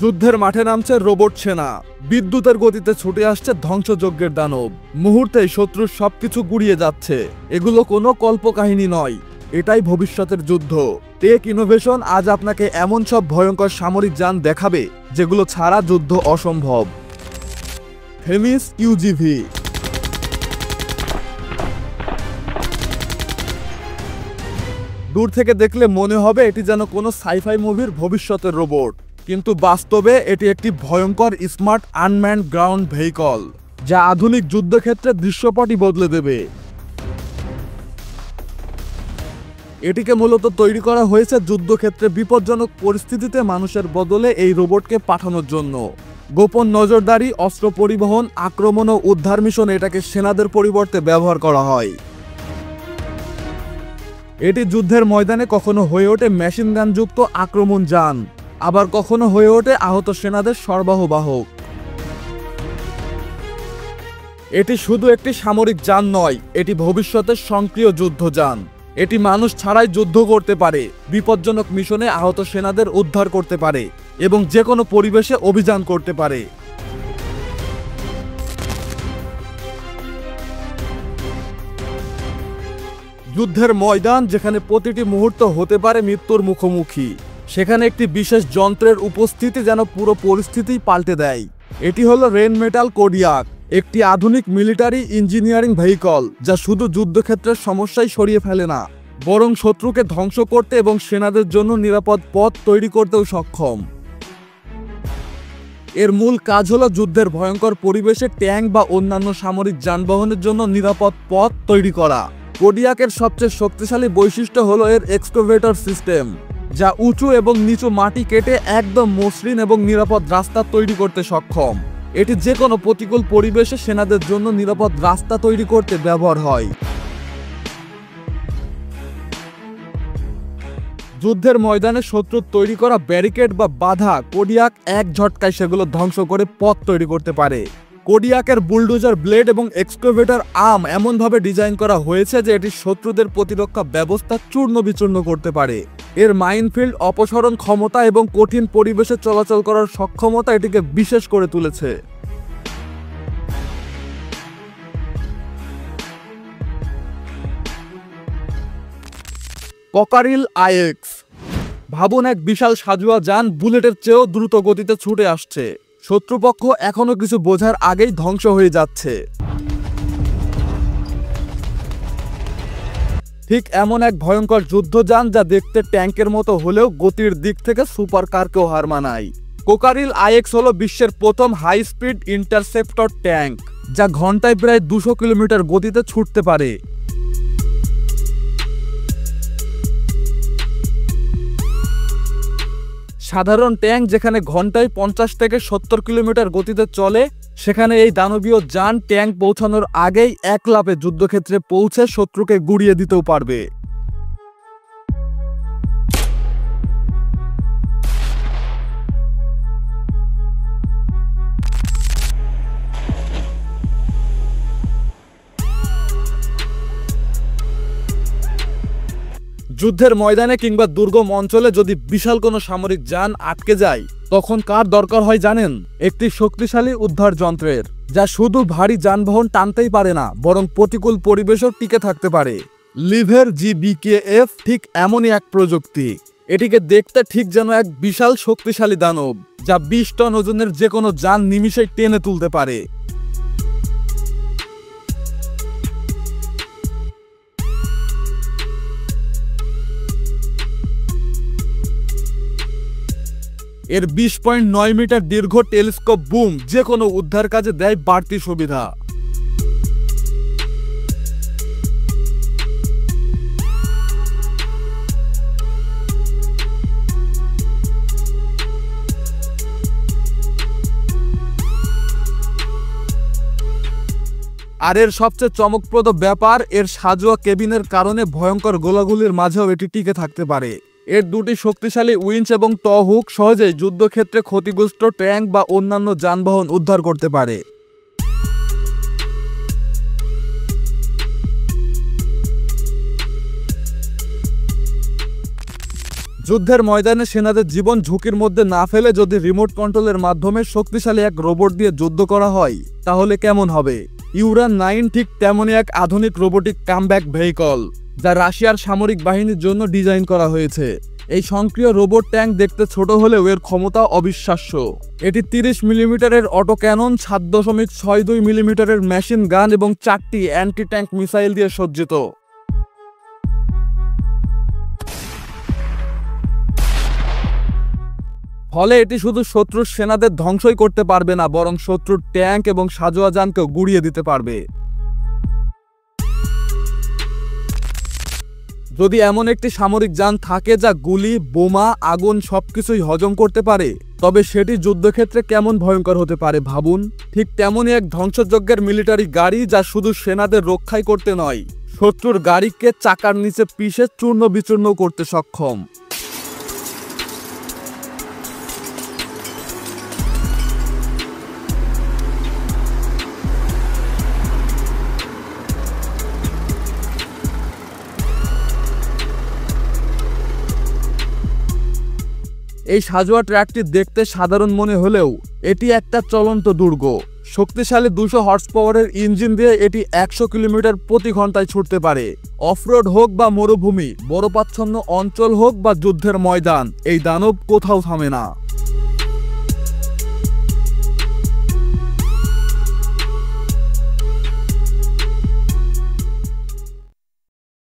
যুদ্ধের মাঠে নামছে রোবট সেনা, বিদ্যুতের গতিতে ছুটে আসছে ধ্বংসযজ্ঞের দানব। মুহূর্তেই শত্রুর সবকিছু গুড়িয়ে যাচ্ছে। এগুলো কোনো কল্পকাহিনী নয়, এটাই ভবিষ্যতের যুদ্ধ। টেক ইনোভেশন আজ আপনাকে এমন সব ভয়ঙ্কর সামরিক যান দেখাবে যেগুলো ছাড়া যুদ্ধ অসম্ভব। থেমিস ইউজিভি। দূর থেকে দেখলে মনে হবে এটি যেন কোনো সাইফাই মুভির ভবিষ্যতের রোবট, কিন্তু বাস্তবে এটি একটি ভয়ঙ্কর স্মার্ট আনম্যান্ড গ্রাউন্ড ভেহিকল, যা আধুনিক যুদ্ধক্ষেত্রের দৃশ্যপটই বদলে দেবে। এটিকে মূলত তৈরি করা হয়েছে যুদ্ধক্ষেত্রে বিপজ্জনক পরিস্থিতিতে মানুষের বদলে এই রোবটকে পাঠানোর জন্য। গোপন নজরদারি, অস্ত্র পরিবহন, আক্রমণ ও উদ্ধার মিশন এটাকে সেনাদের পরিবর্তে ব্যবহার করা হয়। এটি যুদ্ধের ময়দানে কখনো হয়ে ওঠে মেশিনগানযুক্ত আক্রমণ যান, আবার কখনো হয়ে ওঠে আহত সেনাদের সরবরাহবাহক। এটি শুধু একটি সামরিক যান নয়, এটি ভবিষ্যতের সক্রিয় যুদ্ধযান। এটি মানুষ ছাড়াই যুদ্ধ করতে পারে, বিপজ্জনক মিশনে আহত সেনাদের উদ্ধার করতে পারে এবং যে কোনো পরিবেশে অভিযান করতে পারে। যুদ্ধের ময়দান যেখানে প্রতিটি মুহূর্ত হতে পারে মৃত্যুর মুখোমুখি, সেখানে একটি বিশেষ যন্ত্রের উপস্থিতি যেন পুরো পরিস্থিতি পাল্টে দেয়। এটি হলো রেইনমেটাল কোডিয়াক, একটি আধুনিক মিলিটারি ইঞ্জিনিয়ারিং ভেহিকল যা শুধু যুদ্ধক্ষেত্রের সমস্যাই সরিয়ে ফেলে না, বরং শত্রুকে ধ্বংস করতে এবং সেনাদের জন্য নিরাপদ পথ তৈরি করতেও সক্ষম। এর মূল কাজ হলো যুদ্ধের ভয়ঙ্কর পরিবেশে ট্যাঙ্ক বা অন্যান্য সামরিক যানবাহনের জন্য নিরাপদ পথ তৈরি করা। কোডিয়াকের সবচেয়ে শক্তিশালী বৈশিষ্ট্য হলো এর এক্সকাভেটর সিস্টেম, যা উঁচু এবং নিচু মাটি কেটে একদম মসৃণ এবং নিরাপদ রাস্তা তৈরি করতে সক্ষম। এটি যে কোনো প্রতিকূল পরিবেশে সেনাদের জন্য নিরাপদ রাস্তা তৈরি করতে ব্যবহার হয়। যুদ্ধের ময়দানে শত্রুর তৈরি করা ব্যারিকেড বা বাধা কোডিয়াক এক ঝটকায় সেগুলো ধ্বংস করে পথ তৈরি করতে পারে। কোডিয়াকের বুলডোজার ব্লেড এবং এক্সকাভেটর আর্ম এমনভাবে ডিজাইন করা হয়েছে যে এটি শত্রুদের প্রতিরক্ষা ব্যবস্থা চূর্ণ বিচূর্ণ করতে পারে। এর মাইনফিল্ড অপসারণ ক্ষমতা এবং কঠিন পরিবেশে চলাচল করার সক্ষমতা এটিকে বিশেষ করে তুলেছে। ককারিল আইএক্স। ভাবুন, এক বিশাল সাজোয়া যান বুলেটের চেয়েও দ্রুত গতিতে ছুটে আসছে। শত্রুপক্ষ এখনো কিছু বোঝার আগেই ধ্বংস হয়ে যাচ্ছে। ঠিক এমন এক ভয়ঙ্কর যুদ্ধযান যা দেখতে ট্যাঙ্কের মতো হলেও গতির দিক থেকে সুপার কারকেও হার মানায়। কোকারিল আইএক্স হলো বিশ্বের প্রথম হাই স্পিড ইন্টারসেপ্টর ট্যাঙ্ক, যা ঘন্টায় প্রায় 200 কিলোমিটার গতিতে ছুটতে পারে। সাধারণ ট্যাঙ্ক যেখানে ঘন্টায় 50 থেকে 70 কিলোমিটার গতিতে চলে, সেখানে এই দানবীয় যান ট্যাঙ্ক পৌঁছানোর আগেই এক লাফে যুদ্ধক্ষেত্রে পৌঁছে শত্রুকে গুড়িয়ে দিতেও পারবে। যুদ্ধের ময়দানে কিংবা দুর্গম অঞ্চলে যদি বিশাল কোনো সামরিক যান আটকে যায়, তখন কার দরকার হয় জানেন? একটি শক্তিশালী উদ্ধার যন্ত্রের, যা শুধু ভারী যানবাহন টানতেই পারে না, বরং প্রতিকূল পরিবেশেও টিকে থাকতে পারে। লিভের GBKF ঠিক এমনই এক প্রযুক্তি। এটিকে দেখতে ঠিক যেন এক বিশাল শক্তিশালী দানব, যা 20 টন ওজনের যে কোনো যান নিমিষেই টেনে তুলতে পারে। এর 20.9 মিটার দীর্ঘ টেলিস্কোপ বুম যে কোনো উদ্ধার কাজে দেয় বাড়তি সুবিধা। আর এর সবচেয়ে চমকপ্রদ ব্যাপার, এর সাজোয়া কেবিনের কারণে ভয়ঙ্কর গোলাগুলির মাঝেও এটি টিকে থাকতে পারে। এর দুটি শক্তিশালী উইঞ্চ এবং ট হুক সহজেই যুদ্ধক্ষেত্রে ক্ষতিগ্রস্ত ট্যাঙ্ক বা অন্যান্য যানবাহন উদ্ধার করতে পারে। যুদ্ধের ময়দানে সেনাদের জীবন ঝুঁকির মধ্যে না ফেলে যদি রিমোট কন্ট্রোলের মাধ্যমে শক্তিশালী এক রোবট দিয়ে যুদ্ধ করা হয় তাহলে কেমন হবে? ইউরান 9 ঠিক তেমনই এক আধুনিক রোবোটিক কামব্যাক ভেহিকল, যা রাশিয়ার সামরিক বাহিনীর জন্য ডিজাইন করা হয়েছে। এই স্বয়ংক্রিয় রোবট ট্যাঙ্ক দেখতে ছোট হলেও এর ক্ষমতা অবিশ্বাস্য। এটি 30 মিলিমিটারের অটো ক্যানন, 7.62 মিলিমিটারের মেশিন গান এবং 4টি অ্যান্টি ট্যাঙ্ক মিসাইল দিয়ে সজ্জিত। ফলে এটি শুধু শত্রুর সেনাদের ধ্বংসই করতে পারবে না, বরং শত্রুর ট্যাঙ্ক এবং সাজোয়া যানকেও গুড়িয়ে দিতে পারবে। যদি এমন একটি সামরিক যান থাকে যা গুলি, বোমা, আগুন সবকিছুই হজম করতে পারে, তবে সেটি যুদ্ধক্ষেত্রে কেমন ভয়ঙ্কর হতে পারে ভাবুন। ঠিক তেমনই এক ধ্বংসযজ্ঞের মিলিটারি গাড়ি, যা শুধু সেনাদের রক্ষাই করতে নয়, শত্রুর গাড়িকে চাকার নিচে পিষে চূর্ণ বিচূর্ণ করতে সক্ষম। এই সাজোয়া ট্র্যাকটি দেখতে সাধারণ মনে হলেও এটি একটা চলন্ত দুর্গ। শক্তিশালী 200 হর্স পাওয়ারের ইঞ্জিন দিয়ে এটি 100 কিলোমিটার প্রতি ঘন্টায় ছুটতে পারে। অফরোড হোক বা মরুভূমি, বরফাচ্ছন্ন অঞ্চল হোক বা যুদ্ধের ময়দান, এই দানব কোথাও থামে না।